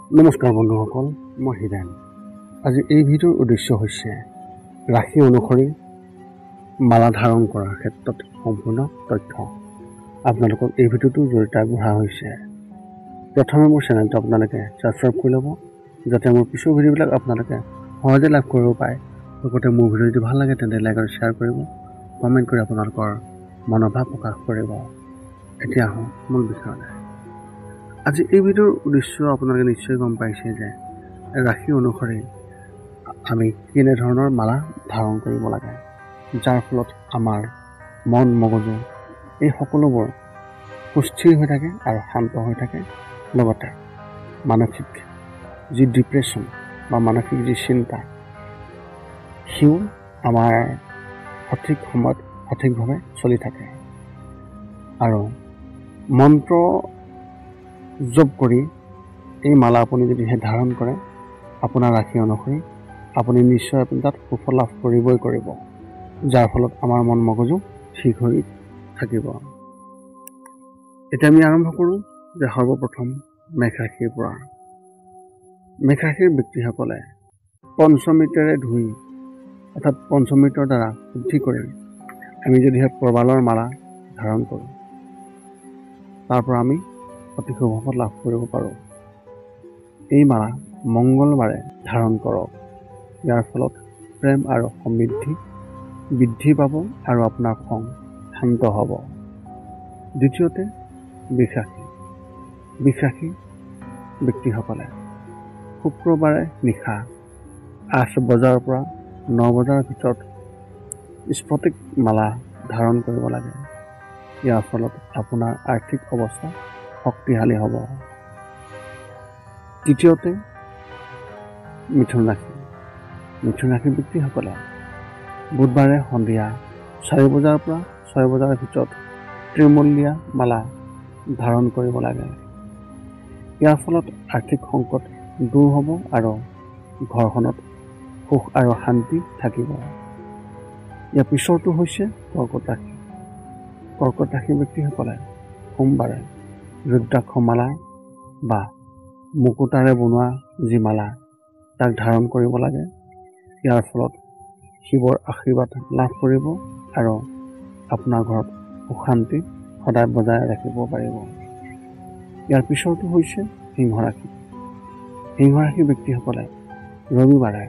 নমস্কাৰ বন্ধুসকল, মই হিৰেণ। আজি এই ভিডিঅ'ৰ উদ্দেশ্য হৈছে ৰাশি অনুসৰি মালা ধাৰণ কৰাৰ ক্ষেত্ৰত সম্পূৰ্ণ তথ্য আপোনালোকক এই ভিডিঅ'টোৰ জৰিয়তে আগবঢ়া হৈছে। প্ৰথমে মোৰ চেনেলটো আপোনালোকে ছাবস্ক্ৰাইব কৰি ল'ব, যাতে মোৰ পিছৰ ভিডিঅ'বিলাক আপোনালোকে সহজে লাভ কৰিব পাৰে। লগতে মোৰ ভিডিঅ' যদি ভাল লাগে তেন্তে লাইক আৰু শ্বেয়াৰ কৰিব, কমেণ্ট কৰি আপোনালোকৰ মনোভাৱ প্ৰকাশ কৰিব। এতিয়া আহোঁ মূল বিষয়লৈ। আজি এই ভিডিঅ'ৰ উদ্দেশ্য আপোনালোকে নিশ্চয় গম পাইছে যে ৰাশি অনুসৰি আমি কেনেধৰণৰ মালা ধাৰণ কৰিব লাগে, যাৰ ফলত আমাৰ মন মগজু এই সকলোবোৰ সুস্থিৰ হৈ থাকে আৰু শান্ত হৈ থাকে। লগতে মানসিক যি ডিপ্ৰেশ্যন বা মানসিক যি চিন্তা, সিও আমাৰ সঠিক সময়ত সঠিকভাৱে চলি থাকে। আৰু মন্ত্ৰ জপ কৰি এই মালা আপুনি যদিহে ধাৰণ কৰে, আপোনাৰ ৰাশি অনুসৰি আপুনি নিশ্চয় তাত সুফল লাভ কৰিবই কৰিব, যাৰ ফলত আমাৰ মন মগজু ঠিক হৈ থাকিব। এতিয়া আমি আৰম্ভ কৰোঁ যে সৰ্বপ্ৰথম মেঘ ৰাশিৰ পৰা। মেঘ ৰাশিৰ ব্যক্তিসকলে পঞ্চমৃতেৰে ধুই, অৰ্থাৎ পঞ্চমৃতৰ দ্বাৰা শুদ্ধি কৰি আমি যদিহে প্ৰবালৰ মালা ধাৰণ কৰোঁ, তাৰ পৰা আমি অতি শুভ ফল লাভ কৰিব পাৰোঁ। এই মালা মংগলবাৰে ধাৰণ কৰক। ইয়াৰ ফলত প্ৰেম আৰু সমৃদ্ধি বৃদ্ধি পাব আৰু আপোনাৰ খং শান্ত হ'ব। দ্বিতীয়তে বৃষ ৰাশি। বৃষ ৰাশি ব্যক্তিসকলে শুক্ৰবাৰে নিশা 8 বজাৰ পৰা 9 বজাৰ ভিতৰত স্ফটিক মালা ধাৰণ কৰিব লাগে। ইয়াৰ ফলত আপোনাৰ আৰ্থিক অৱস্থা শক্তিশালী হ'ব। তৃতীয়তে মিথুন ৰাশি। মিথুন ৰাশিৰ ব্যক্তিসকলে বুধবাৰে সন্ধিয়া 4 বজাৰ পৰা 6 বজাৰ ভিতৰত ত্ৰিমূলীয়া মালা ধাৰণ কৰিব লাগে। ইয়াৰ ফলত আৰ্থিক সংকট দূৰ হ'ব আৰু ঘৰখনত সুখ আৰু শান্তি থাকিব। ইয়াৰ পিছৰটো হৈছে কৰ্কট ৰাশি। কৰ্কট ৰাশিৰ ব্যক্তিসকলে সোমবাৰে ৰুদ্ৰাক্ষ মালা বা মুকুতাৰে বনোৱা যি মালা, তাক ধাৰণ কৰিব লাগে। ইয়াৰ ফলত শিৱৰ আশীৰ্বাদ লাভ কৰিব আৰু আপোনাৰ ঘৰত সুখ শান্তি সদায় বজাই ৰাখিব পাৰিব। ইয়াৰ পিছৰটো হৈছে সিংহ ৰাশি। সিংহ ৰাশিৰ ব্যক্তিসকলে ৰবিবাৰে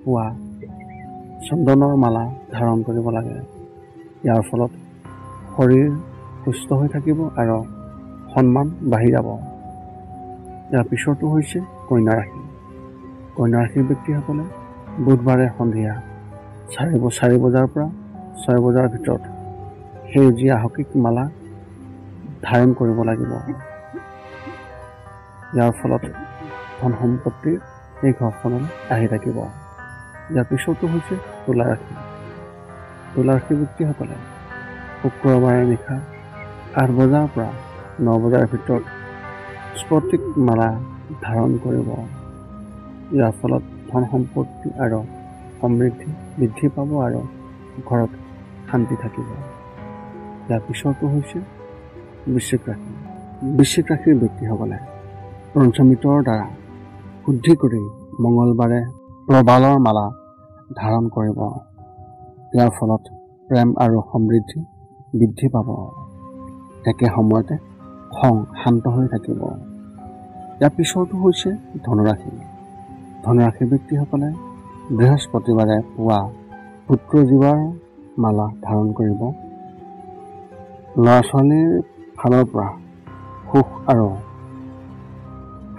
পুৱা চন্দনৰ মালা ধাৰণ কৰিব লাগে। ইয়াৰ ফলত শৰীৰ সুস্থ হৈ থাকিব আৰু সন্মান বাঢ়ি যাব। ইয়াৰ পিছৰটো হৈছে কন্যা ৰাশি। কন্যা ৰাশিৰ ব্যক্তিসকলে বুধবাৰে সন্ধিয়া 4 বজাৰ পৰা 6 বজাৰ ভিতৰত সেউজীয়া হকিক মালা ধাৰণ কৰিব লাগিব। ইয়াৰ ফলত ধন সম্পত্তিৰ এই ঘৰখনলৈ আহি থাকিব। ইয়াৰ পিছৰটো হৈছে তুলা ৰাশি। তুলা ৰাশিৰ ব্যক্তিসকলে শুক্ৰবাৰে নিশা 8 বজাৰ পৰা 9 বজাৰ ভিতৰত স্ফটিক মালা ধাৰণ কৰিব। ইয়াৰ ফলত ধন সম্পত্তি আৰু সমৃদ্ধি বৃদ্ধি পাব আৰু ঘৰত শান্তি থাকিব। ইয়াৰ পিছৰটো হৈছে বৃশ্চিক ৰাশি। বৃশ্চিক ৰাশিৰ ব্যক্তিসকলে পঞ্চমৃতৰ দ্বাৰা শুদ্ধি কৰি মঙলবাৰে প্ৰবালৰ মালা ধাৰণ কৰিব। ইয়াৰ ফলত প্ৰেম আৰু সমৃদ্ধি বৃদ্ধি পাব। একে সময়তে খং শান্ত হৈ থাকিব। ইয়াৰ পিছৰটো হৈছে ধনুৰাশি। ধনুৰাশিৰ ব্যক্তিসকলে বৃহস্পতিবাৰে পুৱা পুত্ৰজীৱাৰ মালা ধাৰণ কৰিব। ল'ৰা ছোৱালীৰ ফালৰ পৰা সুখ আৰু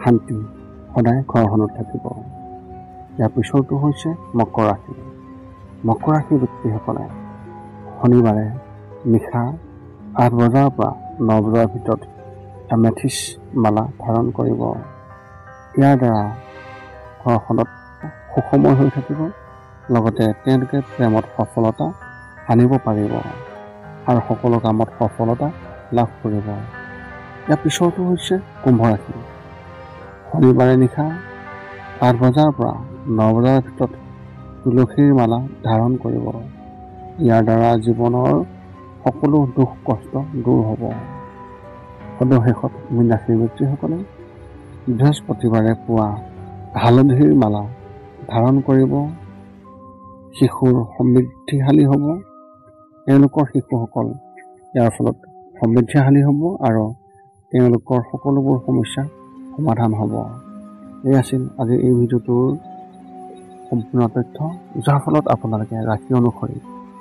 শান্তি সদায় ঘৰখনত থাকিব। ইয়াৰ পিছৰটো হৈছে মকৰ ৰাশি। মকৰ ৰাশিৰ ব্যক্তিসকলে শনিবাৰে নিশা 8 বজাৰ পৰা 9 বজাৰ ভিতৰত এমেথিছ মালা ধাৰণ কৰিব। ইয়াৰ দ্বাৰা ঘৰখনত সুখময় হৈ থাকিব। লগতে তেওঁলোকে প্ৰেমত সফলতা আনিব পাৰিব আৰু সকলো কামত সফলতা লাভ কৰিব। ইয়াৰ পিছৰটো হৈছে কুম্ভ ৰাশি। শনিবাৰে নিশা 8 বজাৰ পৰা 9 বজাৰ ভিতৰত তুলসীৰ মালা ধাৰণ কৰিব। ইয়াৰ দ্বাৰা জীৱনৰ সকলো দুখ কষ্ট দূৰ হ'ব। সদশেষত মীন ৰাশিৰ ব্যক্তিসকলে বৃহস্পতিবাৰে পুৱা হালধিৰ মালা ধাৰণ কৰিব। শিশুৰ সমৃদ্ধিশালী হ'ব। তেওঁলোকৰ শিশুসকল ইয়াৰ ফলত সমৃদ্ধিশালী হ'ব আৰু তেওঁলোকৰ সকলোবোৰ সমস্যা সমাধান হ'ব। এই আছিল আজি এই ভিডিঅ'টোৰ সম্পূৰ্ণ তথ্য, যাৰ ফলত আপোনালোকে ৰাশি অনুসৰি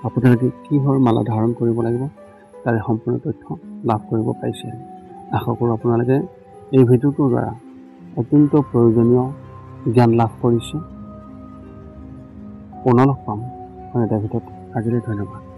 আপোনালোকে কিহৰ মালা ধাৰণ কৰিব লাগিব তাৰে সম্পূৰ্ণ তথ্য লাভ কৰিব পাৰিছে। আশা কৰোঁ আপোনালোকে এই ভিডিঅ'টোৰ দ্বাৰা অত্যন্ত প্ৰয়োজনীয় জ্ঞান লাভ কৰিছে। পুনৰ লগ পাম আন এটা ভিডিঅ'ত। আজিলৈ ধন্যবাদ।